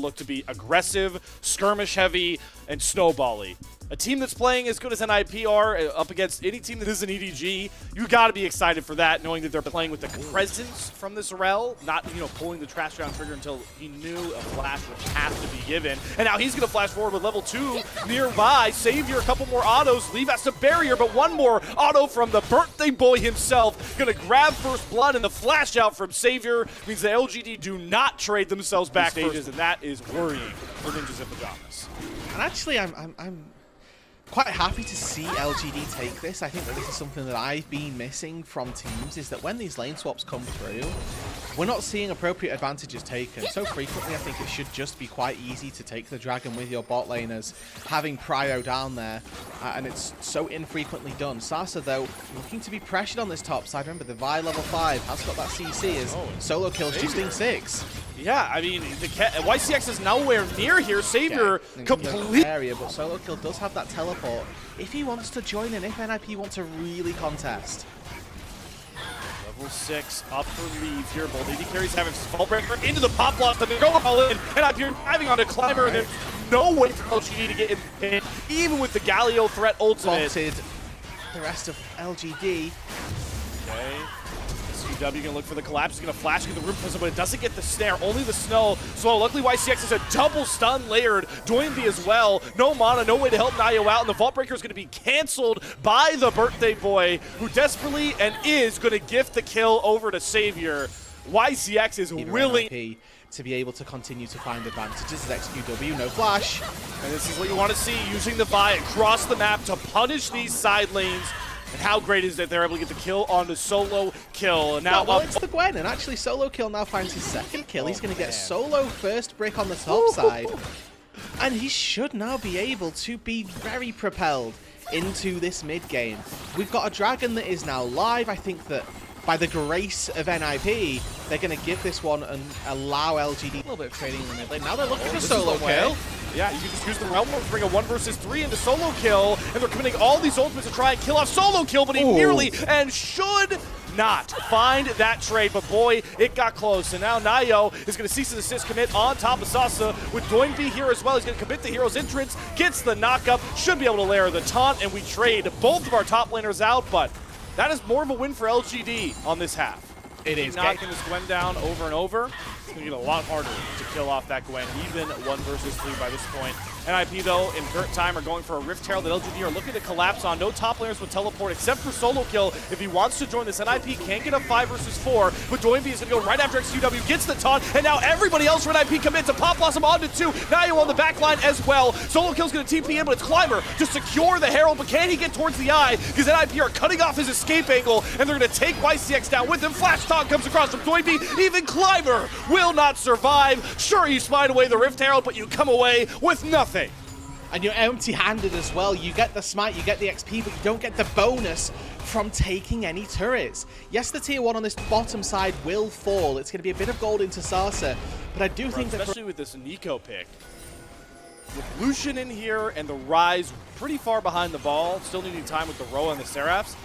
look to be aggressive, skirmish heavy, and snowbally. A team that's playing as good as NIP are up against any team that is an EDG, you got to be excited for that, knowing that they're playing with the presence from this Herald, not pulling the trash down trigger until he knew a flash would have to be given. And now he's going to flash forward with level 2 nearby. Savior, a couple more autos. Leave as a barrier, but one more auto from the birthday boy himself. Going to grab first blood, and the flash out from Savior means the LGD do not trade themselves back stages, and that is worrying for Ninjas and Pyjamas. And actually, I'm quite happy to see LGD take this. I think that this is something that I've been missing from teams, is that when these lane swaps come through, we're not seeing appropriate advantages taken. So frequently, I think it should just be quite easy to take the Dragon with your bot laners, having Prio down there, and it's so infrequently done. Sasa, though, looking to be pressured on this top side. Remember, the Vi level 5 has got that CC as solo kills just in 6. Yeah, I mean, YCX is nowhere near here. Savior complete area, but solo kill does have that teleport if he wants to join in, if NIP want to really contest. Level 6 up for leave here. Both AD carries having fall breaker into the pop block, but they're going all in. And up here driving onto Climber, and there's no way for LGD to get in the pin, even with the Galio threat ultimate. Spotted the rest of LGD. Okay. SQW gonna look for the collapse. He's gonna flash into the room prison, but it doesn't get the snare, only the snow. So luckily YCX is a double stun layered. Doinby as well. No mana, no way to help Nayo out, and the Vault Breaker is gonna be canceled by the birthday boy, who desperately and is gonna gift the kill over to Savior. YCX is willing to be able to continue to find advantages as XQW, no flash. And this is what you want to see, using the Vi across the map to punish these side lanes. And how great is that they're able to get the kill on the solo kill. And now well, it's the Gwen, and actually solo kill now finds his second kill. He's going to get solo first brick on the top side. And he should now be able to be very propelled into this mid game. We've got a Dragon that is now live. I think that by the grace of NIP, they're going to give this one and allow LGD a little bit of trading in the mid lane. Now they're looking for solo kill. Yeah, you can just use the Realm Warp to bring a 1 versus 3 into solo kill, and they're committing all these ultimates to try and kill off solo kill, but he nearly and should not find that trade, but boy, it got close. And now Nayo is going to cease and desist commit on top of Sasa with Doinby here as well. He's going to commit the hero's entrance, gets the knockup, should be able to layer the taunt, and we trade both of our top laners out, but that is more of a win for LGD on this half. It is. Knocking this Gwen down over and over. It's going to get a lot harder to kill off that Gwen, even 1 versus 3 by this point. NIP, though, in current time are going for a Rift Herald that LGD are looking to collapse on. No top laners with teleport except for solo kill. If he wants to join this, NIP can't get a 5 versus 4, but Doinby is going to go right after XQW, gets the taunt, and now everybody else for NIP commits to Pop Blossom onto 2. Nayo on the back line as well. Solo kill's going to TP in, but it's Climber to secure the Herald, but can he get towards the eye? Because NIP are cutting off his escape angle, and they're going to take YCX down with him. Flash taunt comes across from Doinby. Even Climber will not survive. Sure, you smite away the Rift Herald, but you come away with nothing. And you're empty-handed as well. You get the smite, you get the XP, but you don't get the bonus from taking any turrets. Yes, the tier 1 on this bottom side will fall. It's going to be a bit of gold into Sasa, but I do think that... Especially with this Nico pick. With Lucian in here and the Rise pretty far behind the ball, still needing time with the Roa and the Seraphs,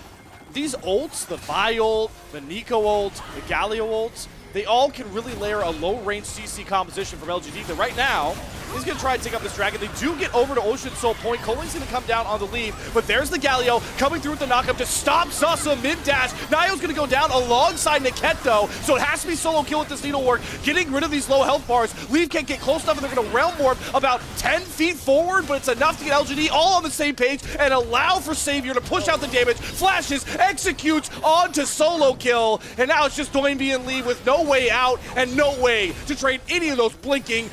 these ults, the Vi ult, the Nico ult, the Galio ults, they all can really layer a low-range CC composition from LGD that right now is going to try and take up this Dragon. They do get over to Ocean Soul Point. Coling's going to come down on the lead, but there's the Galio coming through with the knockup to stop Sasa mid-dash. Nayo's going to go down alongside Niket, though, so it has to be solo kill with this needlework, getting rid of these low health bars. Leave can't get close enough, and they're going to Realm Warp about 10 feet forward, but it's enough to get LGD all on the same page and allow for Savior to push out the damage. Flashes, executes onto solo kill, and now it's just Doinby and Lee with no way out and no way to trade any of those blinking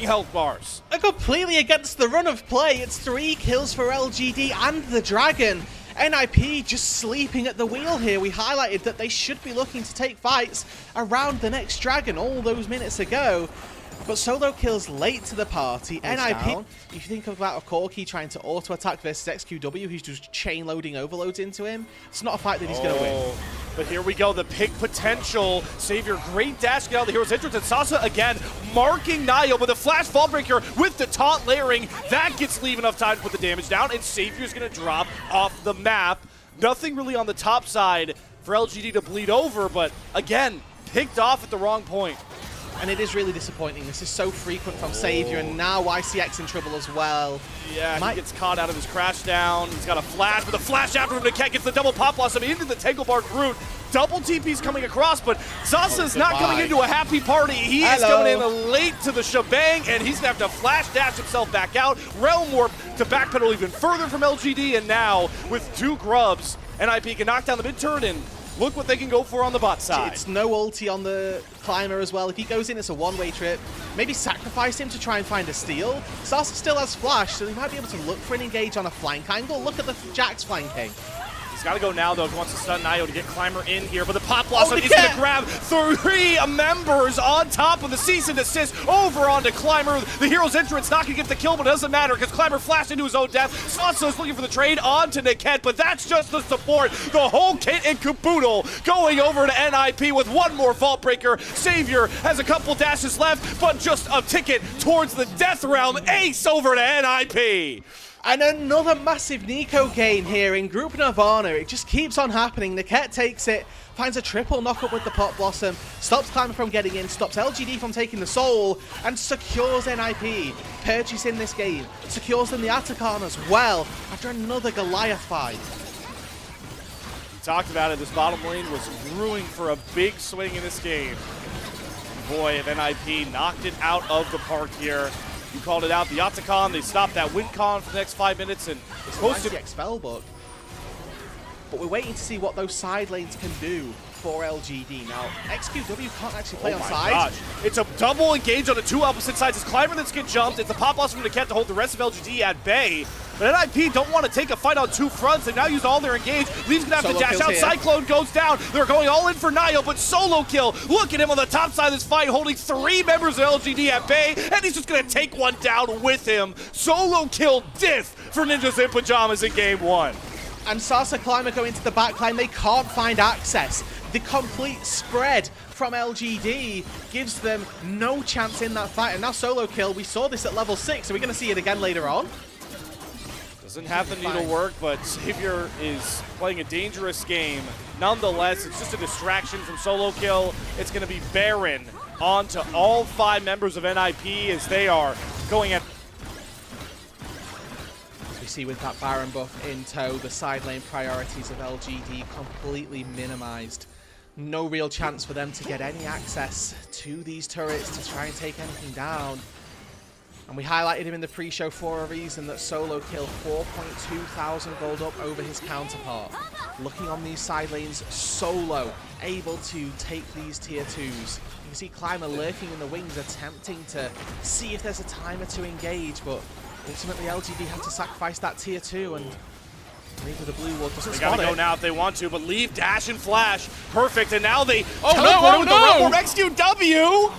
health bars. Completely against the run of play. It's 3 kills for LGD and the Dragon. NIP just sleeping at the wheel here. We highlighted that they should be looking to take fights around the next Dragon all those minutes ago. But solo kills late to the party. NIP, if you think about a Corki trying to auto-attack versus XQW, who's just chain-loading overloads into him, it's not a fight that he's going to win. But here we go, the pick potential. Savior, great dash, get out of the hero's entrance, and Sasa again marking Nayo, but the flash fall breaker with the taunt layering, that gets Leave enough time to put the damage down, and Savior's going to drop off the map. Nothing really on the top side for LGD to bleed over, but again, picked off at the wrong point. And it is really disappointing. This is so frequent from Savior, and now YCX in trouble as well. Yeah, he gets caught out of his crash down. He's got a flash, but the flash after him, Niket gets the double pop blossom into the Tangle Bar root. Double TP's coming across, but Zasa's not coming into a happy party. He is coming in late to the shebang, and he's going to have to flash dash himself back out. Realm Warp to backpedal even further from LGD, and now with 2 grubs, NIP can knock down the mid-turn, and look what they can go for on the bot side. It's no ulti on the Climber as well. If he goes in, it's a one-way trip. Maybe sacrifice him to try and find a steal. Sasa still has flash, so he might be able to look for an engage on a flank angle. Look at the Jax flanking. He's got to go now, though, if he wants to stun Nio to get Climber in here. But the Pop Blossom is going to grab 3 members on top of the cease and desist over onto Climber. The hero's entrance not going to get the kill, but it doesn't matter because Climber flashed into his own death. Sansa's looking for the trade onto Niket, but that's just the support. The whole kit and caboodle going over to NIP with 1 more Vault Breaker. Savior has a couple dashes left, but just a ticket towards the Death Realm. Ace over to NIP. And another massive Nico gain here in Group Nirvana. It just keeps on happening. Niket takes it, finds a triple knock-up with the Pot Blossom, stops Climber from getting in, stops LGD from taking the Soul, and secures NIP. Purchasing this game, secures them the Atakan as well, after another Goliath fight. We talked about it, this bottom lane was brewing for a big swing in this game. Boy, if NIP knocked it out of the park here. You called it out, the Atakan, they stopped that win con for the next 5 minutes and it's posted the spellbook. But we're waiting to see what those side lanes can do for LGD. Now, XQW can't actually play on sides. It's a double engage on the 2 opposite sides. It's Climber that's get jumped. It's the pop blossom from Niket to hold the rest of LGD at bay. But NIP don't want to take a fight on 2 fronts. They've now used all their engage. Lee's going to have to dash out. Here. Cyclone goes down. They're going all in for Nio, but solo kill. Look at him on the top side of this fight, holding 3 members of LGD at bay, and he's just going to take one down with him. Solo kill diff for Ninjas in Pyjamas in game 1. And Sasa Climber go into the backline. They can't find access. The complete spread from LGD gives them no chance in that fight. And now solo kill. We saw this at level 6. Are we going to see it again later on? Doesn't have the needle work, but Savior is playing a dangerous game. Nonetheless, it's just a distraction from solo kill. It's going to be Baron onto all 5 members of NIP as they are going at. As we see with that Baron buff in tow, the side lane priorities of LGD completely minimized. No real chance for them to get any access to these turrets to try and take anything down. And we highlighted him in the pre-show for a reason, that solo kill 4.2 thousand gold up over his counterpart. Looking on these side lanes, solo able to take these tier 2s. You can see Climber lurking in the wings, attempting to see if there's a timer to engage, but ultimately LGD had to sacrifice that tier 2 and maybe the blue ward doesn't spot it. They gotta go now if they want to, but leave dash and flash. Perfect, and now they teleport with the Realm Warp XQW!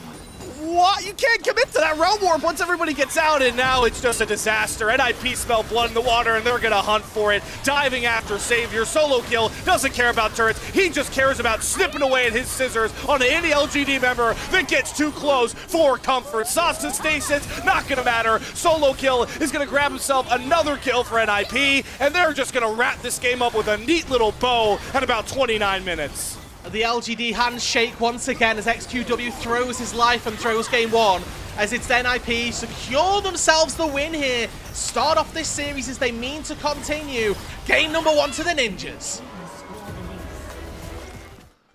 What? You can't commit to that Realm Warp once everybody gets out, and now it's just a disaster. NIP smell blood in the water, and they're gonna hunt for it. Diving after Savior. Solo kill, doesn't care about turrets. He just cares about snipping away at his scissors on any LGD member that gets too close for comfort. Sasa stasis, not gonna matter. Solo kill is gonna grab himself another kill for NIP, and they're just gonna wrap this game up with a neat little bow at about 29 minutes. The LGD handshake once again as XQW throws his life and throws game 1 as it's NIP secure themselves the win here. Start off this series as they mean to continue. Game number 1 to the Ninjas.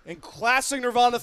In classic Nirvana